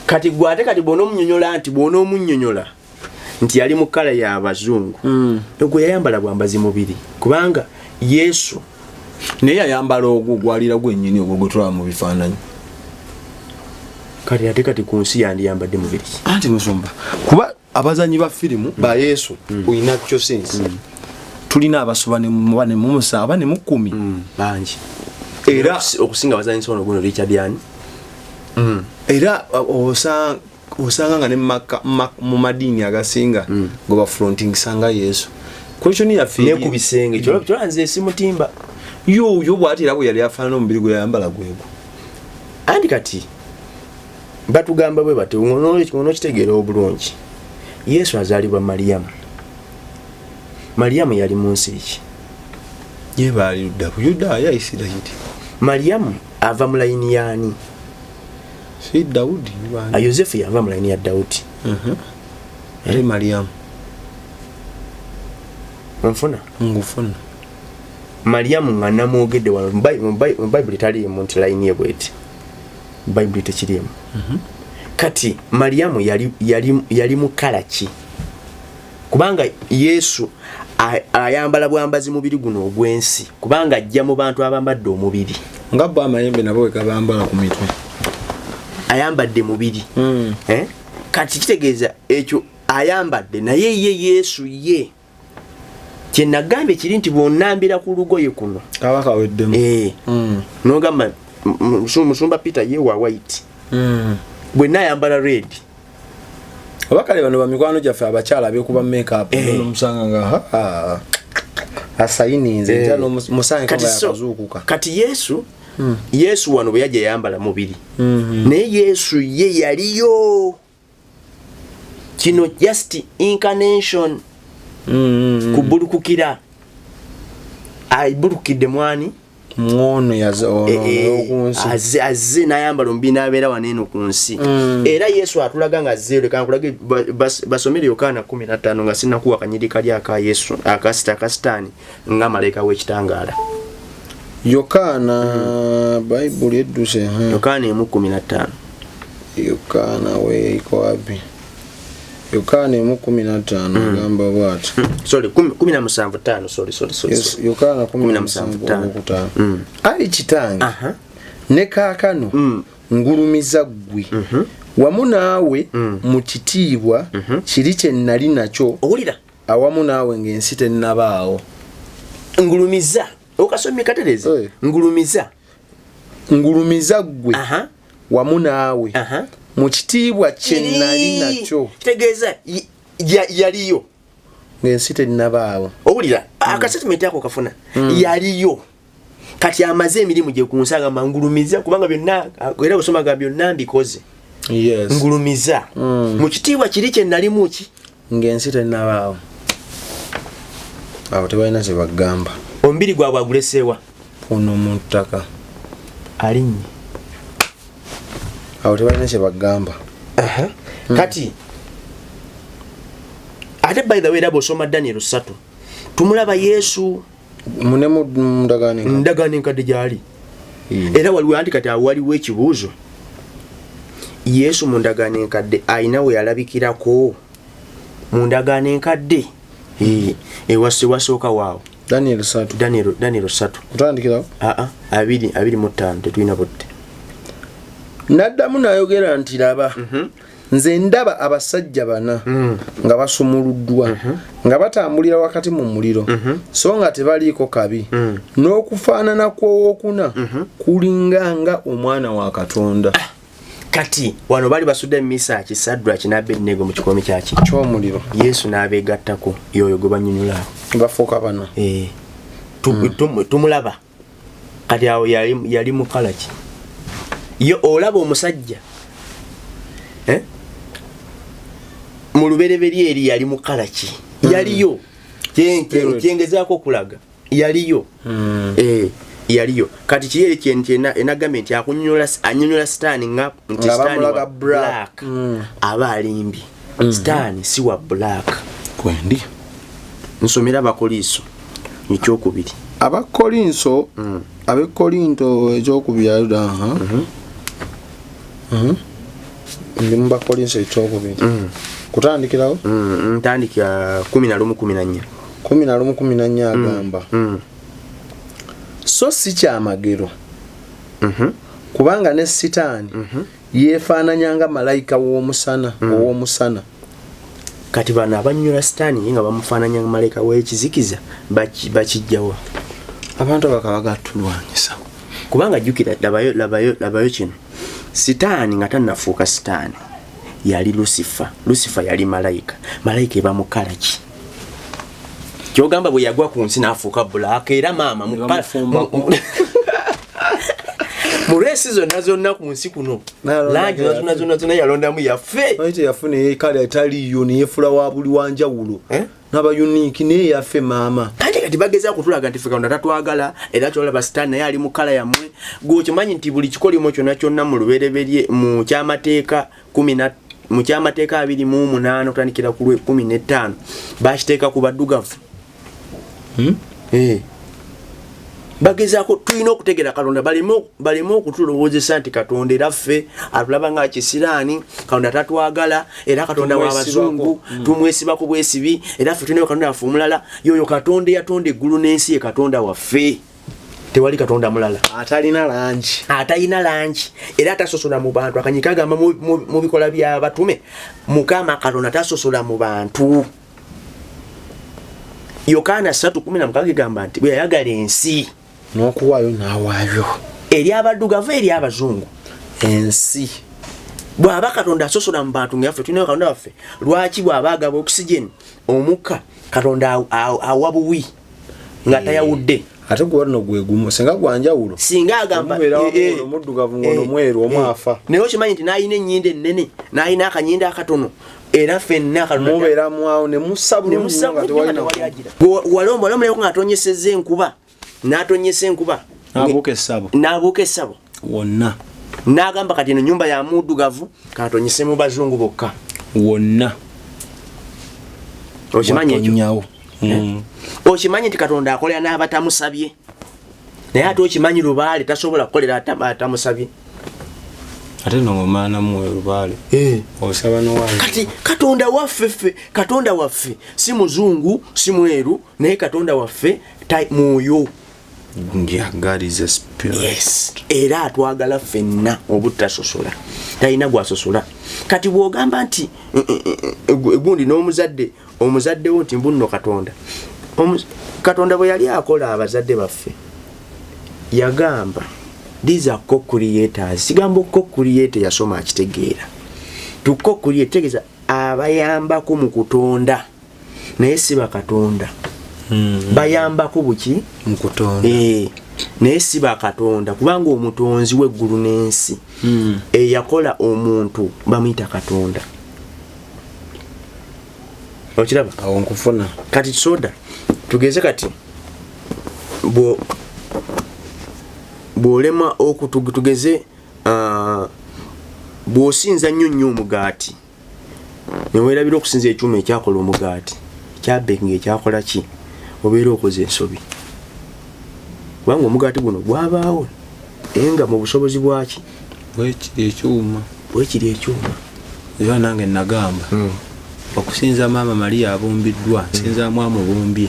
kati gwate kati bw'onoomunnyonnyola nti yali mukala y'abazungu ogwo yayambala bwambazi mubiri kubanga Yesu naye yayambala ogwo gwalira gwennyini ogwo gwe tulaba mu bifaananyi kati ate kati ku nsi yandiyambadde mubiri anti musumba kuba abazanyi ba firimu ba Yesu oyina kyo sensi tulina abasoba ne mu 7 ne mu 10 bangi era okusinga abazanyi sono guno Richard Yani era osanga nga ne mu madini agasinga go ba fronting sanga Yesu question ya firi ne kubisenge kyolanze simutimba yo bwatira bwe yali afaana omubiri gwe yayambala gwego andi kati batugamba bwe bate ngono kitegeera obulungi Yesu azalibwa Mariyamu yali mu nsi ki ye bali ludda Yuda ya Isirayiri Mariyamu ava mu layini yani si Daudi Yosefu yava mu layini ya Daudi ali Mariamu mfuna ngufuna Mariamu ngana mwogedde wano mu Bible tali mu layini ye bweti Bible tekirimu kati Mariamu yali mu kalaki kubanga Yesu ayambala bwambazi mubiri guno ogwensi kubanga ajja mu bantu abambadde omubiri nga bwa amayembe nabo wekabambala ku mitwe ayambadde mubiri kati kitegeeza ekyo ayambadde naye ye Yesu ye kyenagambye kiri nti bwonnambira ku lugoye kuno kabaka weddemu nogamba musumba Peter ye wa white bwe nayambala red abakale bano bamikwano gyaffe abakyala abyokuba makeup n'omusanga nga asayininze njalo musanga kaba yazuukuka kati Yesu wano bwe yajja yambala mubiri naye Yesu ye yaliyo kino just incarnation kubulukukira ayibulukidde mwani mwono yaza azze nayambala omubiri n'abeera waneeno ku nsi era Yesu atulaga nga azze leka nkulage basomere Yokaana 15 nga sinnakuwa kanyirika lyaka Yesu akasitaani nga malayika w'ekitangaala Yokaana Bible edduse Yokaana 1:15 Yokaana weiko wapi Yokaana 1:15 gamba bwati sorry 17:5 sorry Yokaana 17:5 ali kitange ne kaakano ngulumiza ggwe wamu naawe mu kitiibwa kiri kye nnali nakyo owulira awamu naawe ng'ensi tennabaawo ngulumiza okasomye katereze ngulumiza ggwe wamu naawe mu kitiibwa kye nnali nakyo kitegeeza yaliyo ng'ensi tennabaawo owulira akasetimenti ako kafuna yaliyo kati amaze emirimu gye ku nsi agamba ngulumiza kubanga byonna era busomaga byonna mbikoze ngulumiza mu kitiibwa kiri kye nnalimu ki ng'ensi tennabaawo awo tebalina kye bagamba omubiri gwabwe aguleseewa ono mu ttaka alinnye awo tebalina kye bagamba kati ate by the way era bw'osoma Daniel 3 tumulaba Yesu munemu ndagaano enkadde gyali era waliwo anti kati awo waliwo ekibuuzo Yesu mu ndagaano enkadde ayina we yalabikirako mu ndagaano enkadde wasooka waawo Daniel 3 kutandikirawo 25 tetulina budde naddamu n'ayogera nti laba nze ndaba abasajja bana nga basumuluddwa nga batambulira wakati mu muliro so nga tebaliiko kabi n'okufaanana kw'owookuna kulinganga omwana wa Katonda kati wano bali basudde Misaki Sadraki n'Abednego mu kikomi ky'omuliro Yesu n'abeegattako yoyo gwe bannyonnyola bafuuka bana tumulaba kati awo yali mu kalaki yo olaba omusajja mu lubereberye eri yali mu kalaki yaliyo kyengezaako okulaga yaliyo yaliyo kati kiyeri kyena enagambye nti anyonyola sitaani nga nti sitaani wa black aba alimbi sitaani si wa black kwendi nsomera Abakoliso ekyokubiri Abakolinso Abekolinto ekyokubiri ayuda ndi mu Bakolinso ekyokubiri kutandikirawo ntandikira 11:14 agamba so si kyamagero kubanga ne sitaani yeefaananyanga malayika w'omusana kati bano abanyonyola sitaani nga bamufaananya malayika w'ekizikiza bakijjawa abantu bakabagattulwanyisa kubanga jjukira labayo kino sitaani nga tannafuuka sitaani yali Lucifer yali malayika eba mu kalaki kyogamba bwe yagwa ku nsi n'afuuka black era maama mu race zonna ku nsi kuno langi zonna yalondamu yaffe ayite yafune kale ataliyo ne yefula wa buli wanjawulo naba unique ne yaffe mama kati bageza kutulaga nti fika ndatwagala era kyola basitani naye ali mu kala yammwe gwokimanyi nti buli kikolimo kyonna mu lubereberye mu kyamateeka 10 mu kyamateeka 28 otandikira ku 15 bakiteeka ku baddugavu bagezaako tulina okutegera Katonda baleme okutulowoozesa nti Katonda era ffe atulaba nga kisiraani Katonda tatwagala era Katonda w'abazungu tumwesibako bwesibi era ffe tulina Katonda waffe omulala yoyo Katonda yatonda eggulu n'ensi ye Katonda waffe tewali Katonda mulala atalina langi era atasosola mu bantu akanyika agamba mu bikola by'abatume Mukama Katonda tasosola mu bantu Yokaana 3:16 gamba nti bwe yayagala ensi n'okuwaayo n'awaayo eri abaddugavu eri abazungu ensi bw'aba Katonda asosola mu bantu ngaffe tulina Katonda waffe lwaki bw'aba agaba oxygen omukka Katonda awa buwi nga tayawudde ate gwe no gwe gumu singa gwanjawulo singa agamba omuddugavu ngono mweru omwafa naye okimanyi nti n'ayina ennyinda ennene n'ayina akanyinda akatono era ffenna mubeera mwawo ne musabulu nga tewalina walomba omuleko ng'atonyesezza enkuba n'atonyesa enkuba n'abuuka essabo wonna n'agamba kati eno nnyumba ya muddugavu katonyese mu bazungu bokka wonna okimanyi ekyo okimanyi nti Katonda akolera n'abatamusabye naye ate okimanyi Lubaale tasobola kukolera atamusabye ate n'omwana mu Lubaale osaba n'owange kati Katonda waffe si muzungu si mweru naye Katonda waffe mwoyo God is a spirit. Yes. Era atwagala ffenna obutasosola talina gwasosola kati bw'ogamba nti gundi n'omuzadde wo nti mbunno Katonda bwe yali akola abazadde baffe yagamba these are co-creators sigamba co-creator yasoma akitegeera to co-create tegeza abayambako mu kutonda naye si bakatonda bayambako buki mu kutonda naye si bakatonda kubanga omutonzi w'eggulu n'ensi yakola omuntu bamuyita Katonda okiraba awo nkufuna kati soda tugeze kati bw'olema okutugeze bw'osinza nnyo omugaati neweerabira okusinza ekyuma ekyakola omugaati ekyabenga ekyakola ki obeera okoze ensobi kubanga omugaati guno gwabaawo nga mu busobozi bwaki bwekiri ekyuma era nange nagamba okusinza maama Maria abumbiddwa sinza mwamu bumbye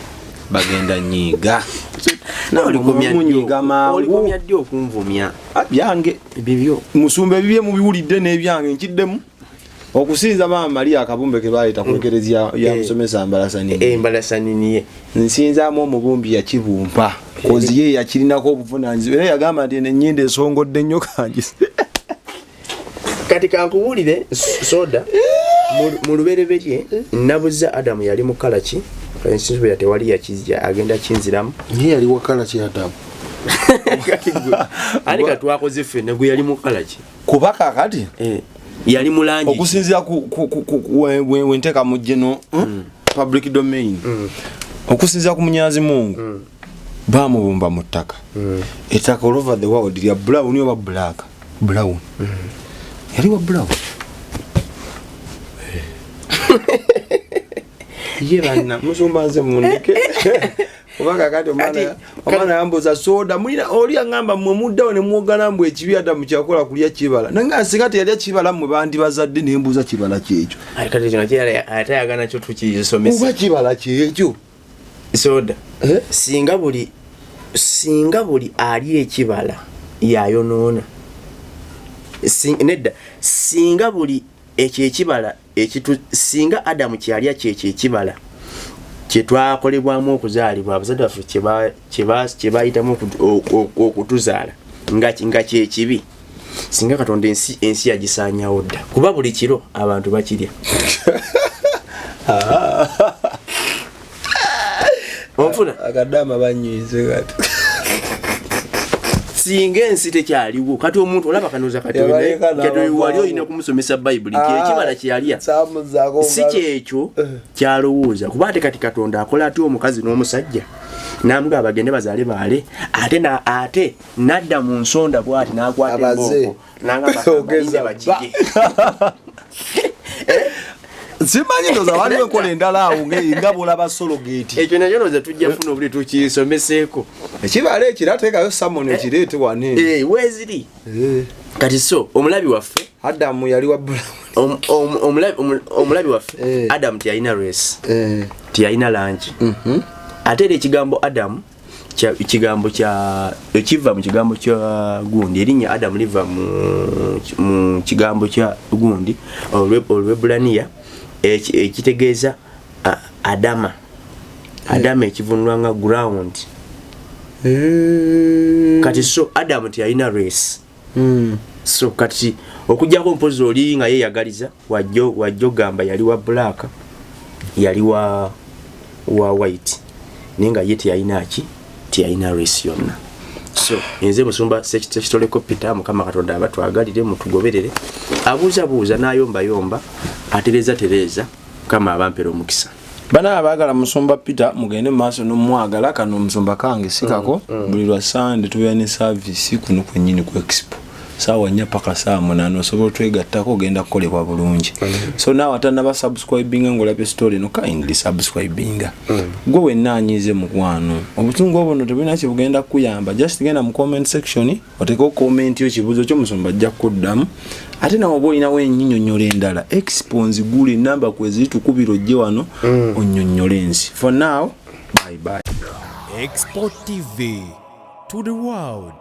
bagenda nyiga olikomya ddi okunvumya byange bibyo musumba ebibye mubiwulidde n'ebyange nkiddemu okusinza maama Maria akabumbe ke baayita kwekerezya ya musomesa Mbalasanini nsinzaamu omubumbi yakibumpa kozi ye yakirinako obuvunaanyizibwa era yagamba nti ennyinda esongodde nnyo kangise kati kankubulire soda mu lubereberye nabuza Adamu yali mu kala ki ensinzo ya tewali yakizya agenda kinziramu ye yali wa kala ki Adamu ali katwakoze ffenna gwe yali mu kala ki kubaka kati yali mulangi okusinzira wenteka mu geno public domain okusinzira ku Munyazi Mungu bamubumba mu ttaka ettaka all over the world lya brown oba brown yali wa brown ye bana musumbanze mundike kubanga kati omwana yambuza soda mulina oli angamba mmwe muddawo ne mwogana mbu ekibi Adamu kyakola kulya kibala nange asigati yalya kibala mmwe bandi bazadde nembuza kibala kyekyo kati kino atayagana kyo tukisomesa oba kibala kyekyo soda singa buli ali ekibala yayonoona nedda singa buli ekyo ekibala singa Adamu kyalya kyekyo ekibala kyetwakolebwamu okuzaalibwa abazadde baffe kyebayitamu okutuzaala nga kyekibi singa Katonda ensi yagisaanyawo dda kuba buli kiro abantu bakirya onfuna akadama banywize kati singa ensi tekyaliwo kati omuntu olaba kanoza kati wali olina kumusomesa bayibuli kyekibala kyeyalya si kyekyo kyalowooza kuba ate kati Katonda akola ati omukazi n'omusajja namuga bagende bazaale baale ate nadda mu nsonda bwati n'akwata emboko n'agamba bakige simanyi ndoza waliwo enkola endala awo nga bolaba Sologate ekyo nakyo noza tujja funa obuli tukisomeseeko ekibala ekirateekayo Samoni ekireete wane weziri kati so omulabi waffe Adamu yali wa omulabi waffe Adamu tiyalina race tiyalina langi ate ekigambo Adamu kigambo ekiva mu kigambo kya gundi erinnya Adamu liva mu kigambo kya gundi Olwebbulaniya ekitegeeza Adama ekivunulwa nga ground kati so Adamu tiyalina race so kati okujjako mpozi oli nga yeyagaliza wajjo gamba yali wa black yali wa white ninga ye tiyalina race yonna so nze musumba sekitoleko Peter Mukama Katonda abatwagalire mutugoberere abuuza n'ayomba atereza kama abampera omukisa bana abagala musumba Peter mugende maaso n'omwagala kano musumba kange sikako buli lwa Sunday tubeera ne service kuno kwennyini ku expo sawa nya paka saa 8 osobola twegattako ogenda kukolebwa bulungi so nawe atanaba subscribing ngolape story no kindly subscribing gwe wenna anyize mukwano obutungu obuno tebina kibugenda kuyamba just genda mu comment section oteko comment yo kibuzo kyo musumba ajja kuddamu ate nawo boyina wennyonnyola endala expose gule namba kwezi tukubiro je wano onnyonnyola ensi for now bye Export TV to the world.